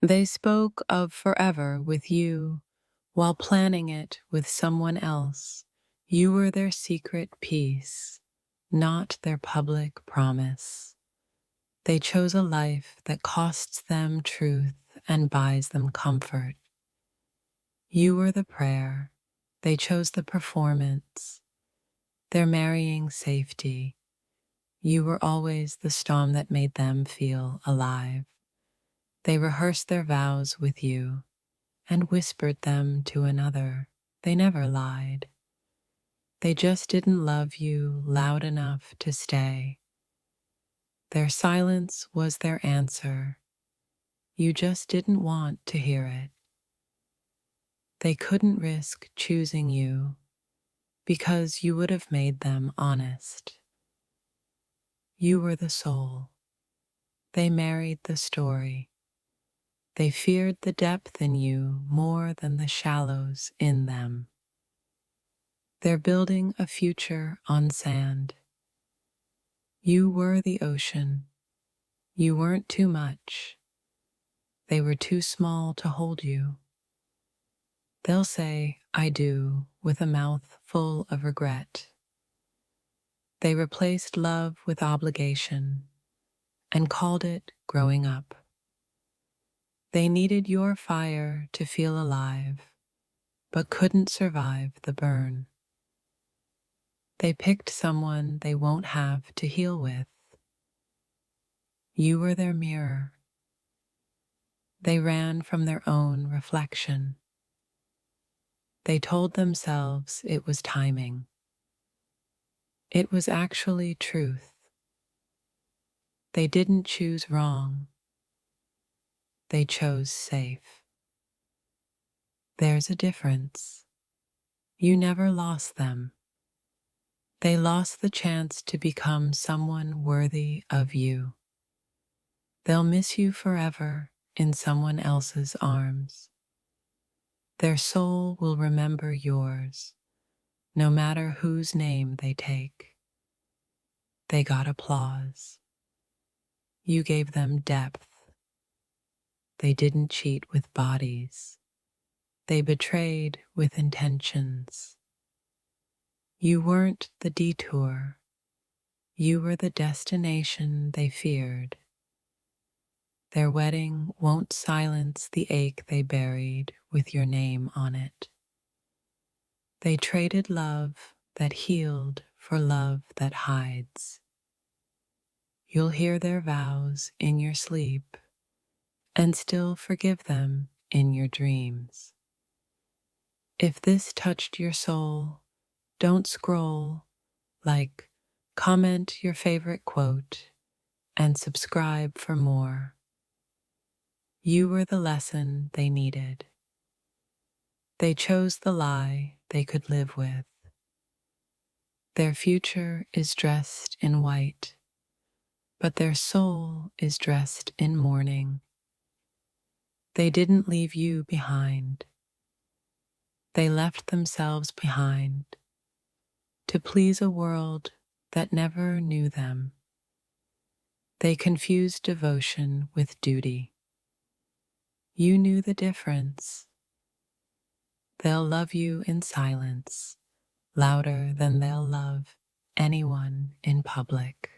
They spoke of forever with you while planning it with someone else. You were their secret peace, not their public promise. They chose a life that costs them truth and buys them comfort. You were the prayer, they chose the performance, their marrying safety. You were always the storm that made them feel alive. They rehearsed their vows with you and whispered them to another. They never lied. They just didn't love you loud enough to stay. Their silence was their answer. You just didn't want to hear it. They couldn't risk choosing you because you would have made them honest. You were the soul. They married the story. They feared the depth in you more than the shallows in them. They're building a future on sand. You were the ocean. You weren't too much. They were too small to hold you. They'll say, I do, with a mouth full of regret. They replaced love with obligation and called it growing up. They needed your fire to feel alive, but couldn't survive the burn. They picked someone they won't have to heal with. You were their mirror. They ran from their own reflection. They told themselves it was timing. It was actually truth. They didn't choose wrong. They chose safe. There's a difference. You never lost them. They lost the chance to become someone worthy of you. They'll miss you forever in someone else's arms. Their soul will remember yours, no matter whose name they take. They got applause. You gave them depth. They didn't cheat with bodies. They betrayed with intentions. You weren't the detour. You were the destination they feared. Their wedding won't silence the ache they buried with your name on it. They traded love that healed for love that hides. You'll hear their vows in your sleep and still forgive them in your dreams. If this touched your soul, don't scroll, like, comment your favorite quote, and subscribe for more. You were the lesson they needed. They chose the lie they could live with. Their future is dressed in white, but their soul is dressed in mourning. They didn't leave you behind. They left themselves behind to please a world that never knew them. They confused devotion with duty. You knew the difference. They'll love you in silence, louder than they'll love anyone in public.